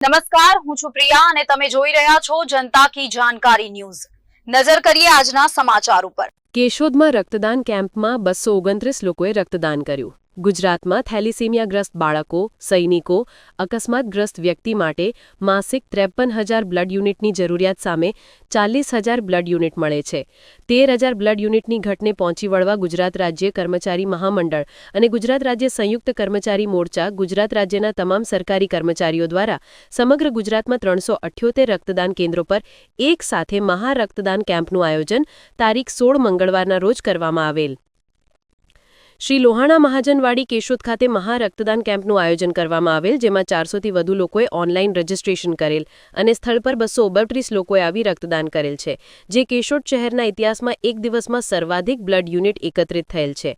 નમસ્કાર, હું છું પ્રિયા અને તમે જોઈ રહ્યા છો જનતા કી જાણકારી ન્યૂઝ। નજર કરીએ આજના સમાચાર ઉપર। કેશોદમાં રક્તદાન કેમ્પમાં 229 લોકોએ રક્તદાન કર્યું। ગુજરાતમાં થેલિસીમિયાગ્રસ્ત બાળકો, સૈનિકો, અકસ્માતગ્રસ્ત વ્યક્તિ માટે માસિક 53,000 બ્લડ યુનિટની જરૂરિયાત સામે 40,000 બ્લડ યુનિટ મળે છે। 13,000 બ્લડ યુનિટની ઘટને પહોંચી વળવા ગુજરાત રાજ્ય કર્મચારી મહામંડળ અને ગુજરાત રાજ્ય સંયુક્ત કર્મચારી મોરચા ગુજરાત રાજ્યના તમામ સરકારી કર્મચારીઓ દ્વારા સમગ્ર ગુજરાતમાં 378 રક્તદાન કેન્દ્રો પર એક સાથે મહારક્તદાન કેમ્પનું આયોજન તારીખ 16 મંગળવારના રોજ કરવામાં આવેલ। શ્રી લોહાણા મહાજનવાડી કેશોદ ખાતે મહારક્તદાન કેમ્પનું આયોજન કરવામાં આવેલ, જેમાં 400થી વધુ લોકોએ ઓનલાઈન રજીસ્ટ્રેશન કરેલ અને સ્થળ પર 229 લોકોએ આવી રક્તદાન કરેલ છે, જે કેશોદ શહેરના ઇતિહાસમાં એક દિવસમાં સર્વાધિક બ્લડ યુનિટ એકત્રિત થયેલ છે।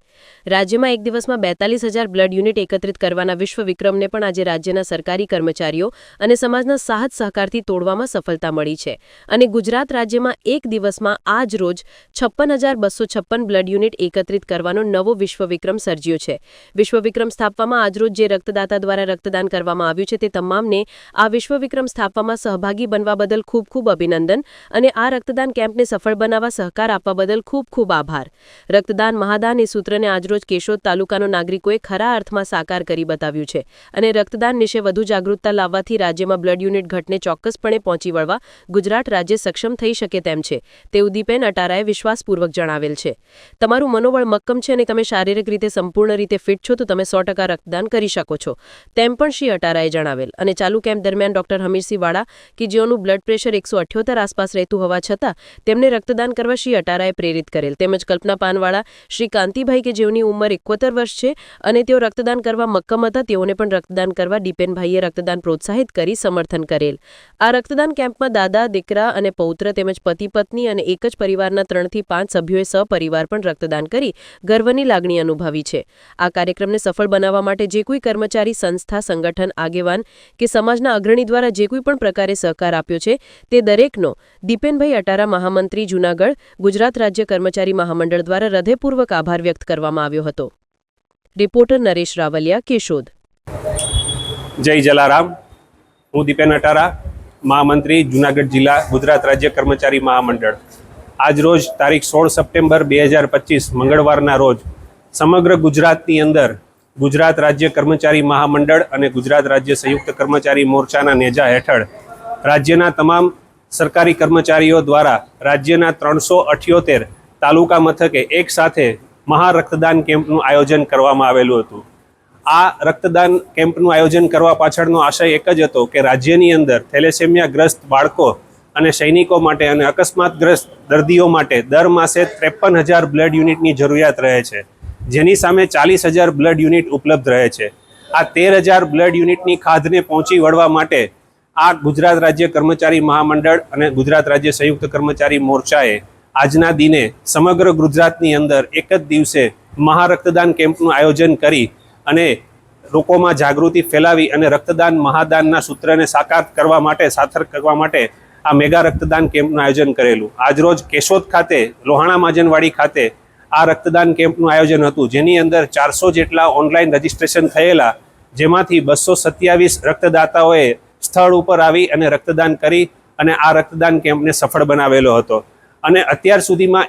રાજ્યમાં એક દિવસમાં 42,000 બ્લડ યુનિટ એકત્રિત કરવાના વિશ્વ વિક્રમને પણ આજે રાજ્યના સરકારી કર્મચારીઓ અને સમાજના સાહસ સહકારથી તોડવામાં સફળતા મળી છે અને ગુજરાત રાજ્યમાં એક દિવસમાં આજ રોજ 56,256 બ્લડ યુનિટ એકત્રિત કરવાનો નવો વિશ્વ વિક્રમ સર્જ્યો છે। વિશ્વ વિક્રમ સ્થાપવામાં આજરોજ જે રક્તદાતા દ્વારા રક્તદાન કરવામાં આવ્યું છે તે તમામને આ વિશ્વ વિક્રમ સ્થાપવામાં સહભાગી બનવા બદલ ખૂબ ખૂબ અભિનંદન અને આ રક્તદાન કેમ્પને સફળ બનાવવા સહકાર આપવા બદલ ખૂબ ખૂબ આભાર। રક્તદાન મહાદાન એ સૂત્રને આજરોજ કેશોદ તાલુકાનો નાગરિકોએ ખરા અર્થમાં સાકાર કરી બતાવ્યું છે અને રક્તદાન વિશે વધુ જાગૃતતા લાવવાથી રાજ્યમાં બ્લડ યુનિટ ઘટને ચોક્કસપણે પહોંચી વળવા ગુજરાત રાજ્ય સક્ષમ થઈ શકે તેમ છે, તેવું દીપેન અટારાએ વિશ્વાસપૂર્વક જણાવેલ છે। તમારું મનોબળ મક્કમ છે અને તમે શારીરિક રીતે સંપૂર્ણ રીતે ફિટ છો તો તમે 100% રક્તદાન કરી શકો છો, તેમ પણ શ્રી અટારાએ જણાવેલ। અને ચાલુ કેમ્પ દરમિયાન ડોક્ટર હમીરસિંહ વાળા કે જેઓનું બ્લડ પ્રેશર 178 આસપાસ રહેતું હોવા છતાં તેમને રક્તદાન કરવા શ્રી અટારાએ પ્રેરિત કરેલ, તેમજ કલ્પના પાનવાળા, શ્રી કાંતિભાઈ કે જેઓની ઉંમર 71 વર્ષ છે અને તેઓ રક્તદાન કરવા મક્કમ હતા, તેઓને પણ રક્તદાન કરવા દીપેનભાઈએ રક્તદાન પ્રોત્સાહિત કરી સમર્થન કરેલ। આ રક્તદાન કેમ્પમાં દાદા, દીકરા અને પૌત્ર તેમજ પતિ પત્ની અને એક જ પરિવારના 3 થી 5 સભ્યોએ સપરિવાર પણ રક્તદાન કરી ગર્વની લાગણી અનુભવી છે। આ કાર્યક્રમને સફળ બનાવવા માટે જે કોઈ કર્મચારી, સંસ્થા, સંગઠન, આગેવાન કે સમાજના અગ્રણી દ્વારા જે કોઈ પણ પ્રકારે સહકાર આપ્યો છે તે દરેકનો દીપેનભાઈ અટારા મહામંત્રી જૂનાગઢ ગુજરાત રાજ્ય કર્મચારી મહામંડળ દ્વારા હૃદયપૂર્વક આભાર વ્યક્ત કરવામાં આવ્યો હતો। રિપોર્ટર નરેશ રાવલિયા, કેશોદ। જય જલારામ। હું દીપેન અટારા, મહામંત્રી જૂનાગઢ જિલ્લા ગુજરાત રાજ્ય કર્મચારી મહામંડળ। આજરોજ તારીખ 16 સપ્ટેમ્બર 2025 મંગળવારના રોજ સમગ્ર ગુજરાતની અંદર ગુજરાત રાજ્ય કર્મચારી મહામંડળ અને ગુજરાત રાજ્ય સંયુક્ત કર્મચારી મોરચાના નેજા હેઠળ રાજ્યના તમામ સરકારી કર્મચારીઓ દ્વારા રાજ્યના 378 તાલુકા મથકે એક સાથે મહારક્તદાન કેમ્પનું આયોજન કરવામાં આવેલું હતું। આ રક્તદાન કેમ્પનું આયોજન કરવા પાછળનો આશય એક જ હતો કે રાજ્યની અંદર થેલેસેમિયાગ્રસ્ત બાળકો અને સૈનિકો માટે અને અકસ્માતગ્રસ્ત દર્દીઓ માટે દર માસે 53,000 બ્લડ યુનિટની જરૂરિયાત રહે છે, જેની સામે 40,000 બ્લડ યુનિટ ઉપલબ્ધ રહે છે। આ 13,000 બ્લડ યુનિટની ખાધને પહોંચી વળવા માટે આ ગુજરાત રાજ્ય કર્મચારી મહામંડળ અને ગુજરાત રાજ્ય સંયુક્ત કર્મચારી મોરચાએ આજના દિને સમગ્ર ગુજરાતની અંદર એક જ દિવસે મહારક્તદાન કેમ્પનું આયોજન કરી અને લોકોમાં જાગૃતિ ફેલાવી અને રક્તદાન મહાદાનના સૂત્રને સાકાર કરવા માટે આ મેગા રક્તદાન કેમ્પનું આયોજન કરેલું। આજરોજ કેશોદ ખાતે લોહાણા મહાજનવાડી ખાતે આ રક્તદાન કેમ્પનું આયોજન હતું, જેની અંદર 400 જેટલા ઓનલાઈન રજીસ્ટ્રેશન થયેલા, જેમાંથી 227 રક્તદાતાઓએ સ્થળ ઉપર આવી અને રક્તદાન કરી અને આ રક્તદાન કેમ્પને સફળ બનાવેલો હતો। અને અત્યાર સુધીમાં